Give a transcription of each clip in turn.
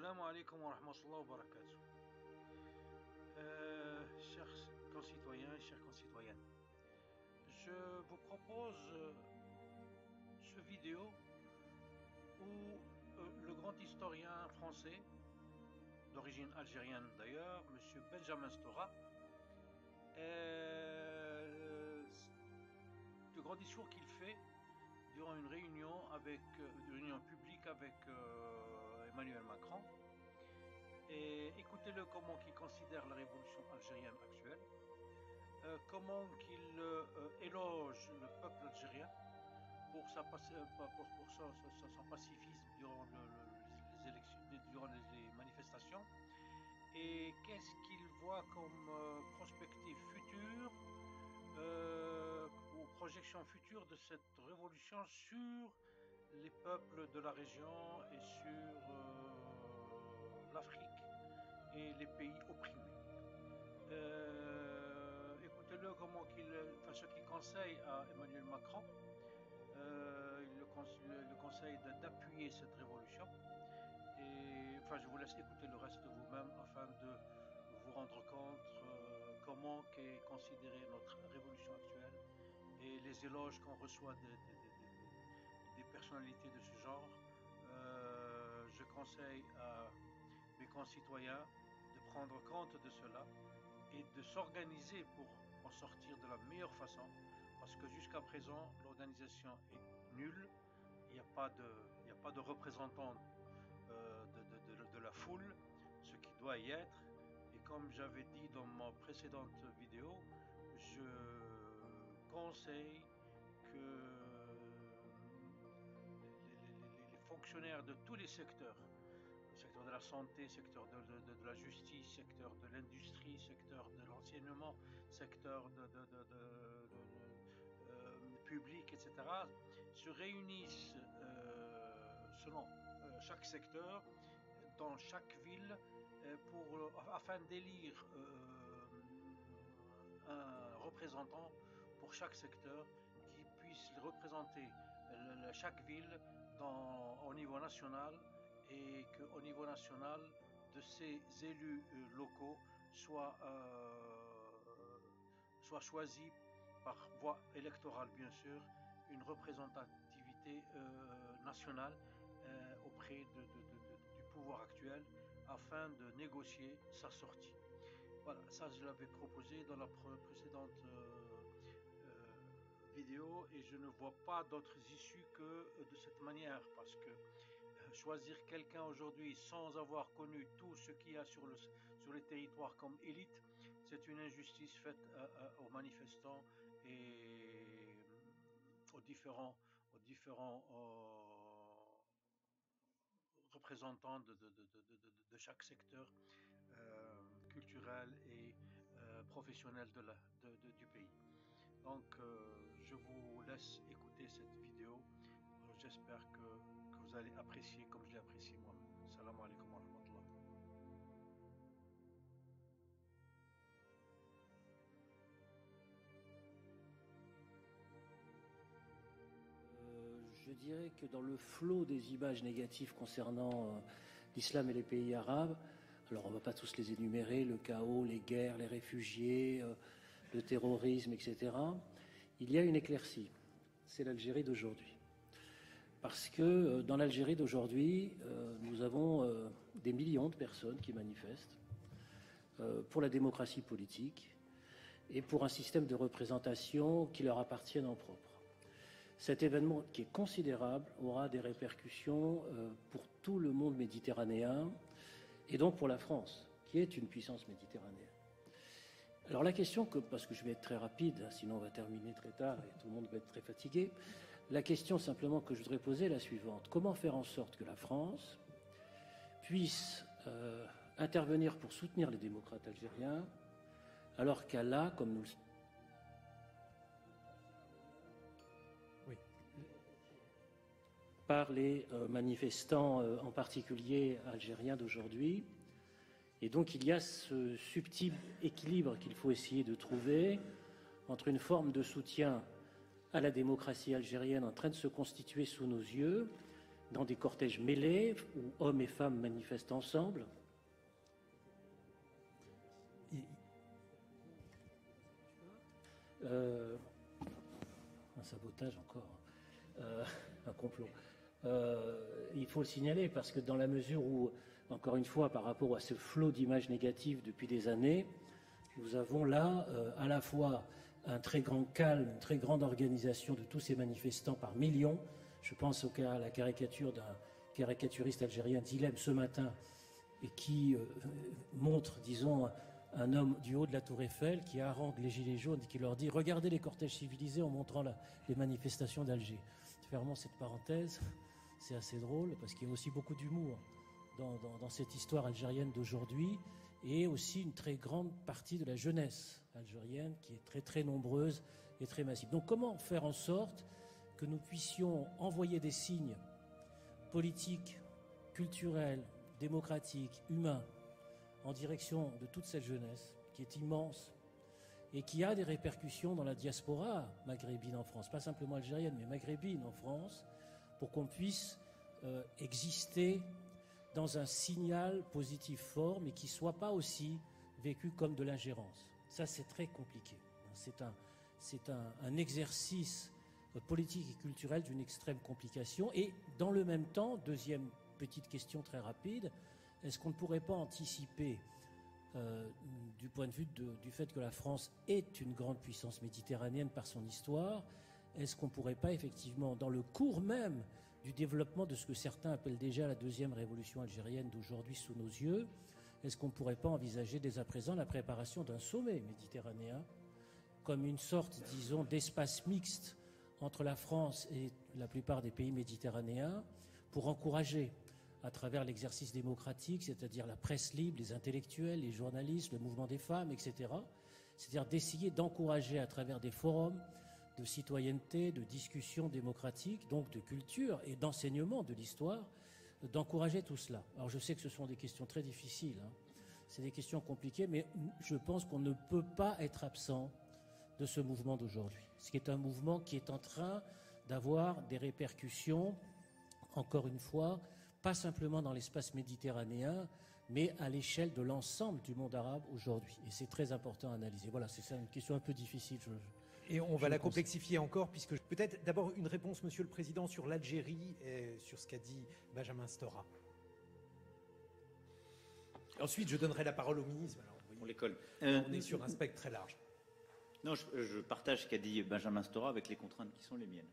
Salam alaikum wa rahmatullahi wa barakatuh. Chers concitoyens, chères concitoyennes, je vous propose ce vidéo où le grand historien français, d'origine algérienne d'ailleurs, M. Benjamin Stora, le grand discours qu'il fait durant une réunion publique avec Emmanuel Macron. Et écoutez-le comment il considère la révolution algérienne actuelle, comment qu'il éloge le peuple algérien pour son pacifisme durant les élections, durant les manifestations, et qu'est-ce qu'il voit comme prospective future ou projection future de cette révolution sur les peuples de la région et sur l'Afrique et les pays opprimés. Écoutez-le ce qu'il conseille à Emmanuel Macron. Il le conseille d'appuyer cette révolution. Et je vous laisse écouter le reste de vous-même afin de vous rendre compte comment est considérée notre révolution actuelle et les éloges qu'on reçoit des personnalités de ce genre. Je conseille à mes concitoyens de prendre compte de cela et de s'organiser pour en sortir de la meilleure façon, parce que jusqu'à présent l'organisation est nulle. Il n'y a pas de représentant de la foule, ce qui doit y être. Et comme j'avais dit dans ma précédente vidéo, je conseille que les fonctionnaires de tous les secteurs, secteur de la santé, secteur de la justice, secteur de l'industrie, secteur de l'enseignement, secteur public, etc., se réunissent selon chaque secteur, dans chaque ville, afin d'élire un représentant pour chaque secteur qui puisse représenter chaque ville au niveau national, et qu'au niveau national, de ces élus locaux soient choisis par voie électorale, bien sûr, une représentativité nationale auprès du pouvoir actuel, afin de négocier sa sortie. Voilà, ça je l'avais proposé dans la précédente vidéo, et je ne vois pas d'autres issues que de cette manière, parce que choisir quelqu'un aujourd'hui sans avoir connu tout ce qu'il y a sur les territoires comme élite, c'est une injustice faite aux manifestants et aux différents représentants de chaque secteur culturel et professionnel du pays. Donc je vous laisse écouter cette vidéo. J'espère que vous allez apprécier comme je l'ai apprécié moi-même. Salam alaikum wa rahmatullah. Je dirais que dans le flot des images négatives concernant l'islam et les pays arabes, alors on ne va pas tous les énumérer, le chaos, les guerres, les réfugiés, le terrorisme, etc. Il y a une éclaircie, c'est l'Algérie d'aujourd'hui. Parce que dans l'Algérie d'aujourd'hui, nous avons des millions de personnes qui manifestent pour la démocratie politique et pour un système de représentation qui leur appartienne en propre. Cet événement, qui est considérable, aura des répercussions pour tout le monde méditerranéen et donc pour la France, qui est une puissance méditerranéenne. Alors la question, parce que je vais être très rapide, sinon on va terminer très tard et tout le monde va être très fatigué, la question simplement que je voudrais poser est la suivante. Comment faire en sorte que la France puisse intervenir pour soutenir les démocrates algériens, alors qu'elle a, comme nous le savons, par les manifestants, en particulier algériens d'aujourd'hui. Et donc il y a ce subtil équilibre qu'il faut essayer de trouver entre une forme de soutien à la démocratie algérienne en train de se constituer sous nos yeux, dans des cortèges mêlés où hommes et femmes manifestent ensemble. Un sabotage encore, un complot. Il faut le signaler parce que dans la mesure où, encore une fois, par rapport à ce flot d'images négatives depuis des années, nous avons là à la fois un très grand calme, une très grande organisation de tous ces manifestants par millions. Je pense à la caricature d'un caricaturiste algérien, Dilem, ce matin, et qui montre, disons, un homme du haut de la Tour Eiffel qui harangue les Gilets jaunes et qui leur dit « Regardez les cortèges civilisés » en montrant les manifestations d'Alger. Fermons cette parenthèse, c'est assez drôle parce qu'il y a aussi beaucoup d'humour dans cette histoire algérienne d'aujourd'hui et aussi une très grande partie de la jeunesse algérienne qui est très très nombreuse et très massive. Donc comment faire en sorte que nous puissions envoyer des signes politiques, culturels, démocratiques, humains en direction de toute cette jeunesse qui est immense et qui a des répercussions dans la diaspora maghrébine en France, pas simplement algérienne, mais maghrébine en France, pour qu'on puisse exister dans un signal positif fort, mais qui ne soit pas aussi vécu comme de l'ingérence. Ça, c'est très compliqué. C'est un exercice politique et culturel d'une extrême complication. Et dans le même temps, deuxième petite question très rapide, est-ce qu'on ne pourrait pas anticiper du point de vue du fait que la France est une grande puissance méditerranéenne par son histoire, est-ce qu'on ne pourrait pas effectivement, dans le cours même du développement de ce que certains appellent déjà la deuxième révolution algérienne d'aujourd'hui sous nos yeux, est-ce qu'on ne pourrait pas envisager dès à présent la préparation d'un sommet méditerranéen comme une sorte, disons, d'espace mixte entre la France et la plupart des pays méditerranéens pour encourager à travers l'exercice démocratique, c'est-à-dire la presse libre, les intellectuels, les journalistes, le mouvement des femmes, etc. C'est-à-dire d'essayer d'encourager à travers des forums de citoyenneté, de discussion démocratique, donc de culture et d'enseignement de l'histoire, d'encourager tout cela. Alors je sais que ce sont des questions très difficiles, hein. C'est des questions compliquées, mais je pense qu'on ne peut pas être absent de ce mouvement d'aujourd'hui. Ce qui est un mouvement qui est en train d'avoir des répercussions, encore une fois, pas simplement dans l'espace méditerranéen, mais à l'échelle de l'ensemble du monde arabe aujourd'hui. Et c'est très important à analyser. Voilà, c'est ça une question un peu difficile. Et on va la complexifier encore, puisque peut-être d'abord une réponse, Monsieur le Président, sur l'Algérie et sur ce qu'a dit Benjamin Stora. Ensuite, je donnerai la parole au ministre. Alors, On les colle. On est sur un spectre très large. Non, je partage ce qu'a dit Benjamin Stora avec les contraintes qui sont les miennes.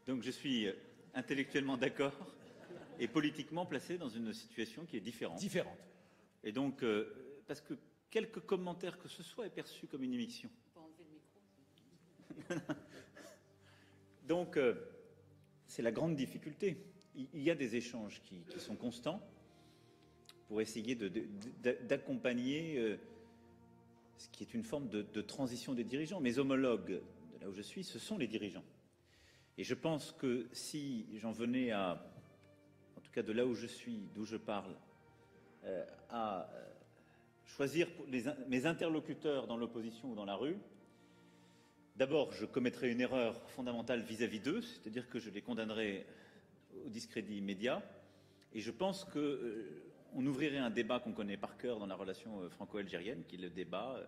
Donc je suis intellectuellement d'accord et politiquement placé dans une situation qui est différente. Et donc, parce que quelque commentaire que ce soit est perçu comme une émission. On peut enlever le micro. Donc, c'est la grande difficulté. Il y a des échanges qui sont constants pour essayer d'accompagner ce qui est une forme de transition des dirigeants. Mes homologues, de là où je suis, ce sont les dirigeants. Et je pense que si j'en venais à, en tout cas de là où je suis, d'où je parle, à choisir mes interlocuteurs dans l'opposition ou dans la rue, d'abord je commettrais une erreur fondamentale vis-à-vis d'eux, c'est-à-dire que je les condamnerais au discrédit immédiat. Et je pense qu'on ouvrirait un débat qu'on connaît par cœur dans la relation franco-algérienne, qui est le débat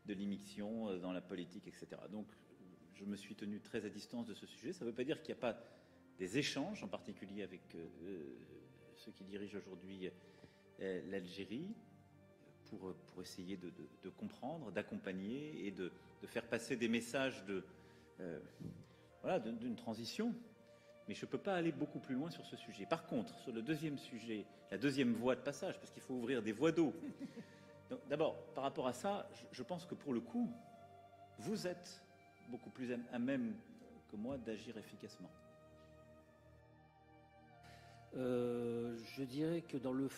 de l'immixtion dans la politique, etc. Donc, je me suis tenu très à distance de ce sujet. Ça ne veut pas dire qu'il n'y a pas des échanges, en particulier avec ceux qui dirigent aujourd'hui l'Algérie, pour essayer de comprendre, d'accompagner et de faire passer des messages d'une transition. Mais je ne peux pas aller beaucoup plus loin sur ce sujet. Par contre, sur le deuxième sujet, la deuxième voie de passage, parce qu'il faut ouvrir des voies d'eau. D'abord, par rapport à ça, je pense que pour le coup, vous êtes beaucoup plus à même que moi d'agir efficacement. Je dirais que dans le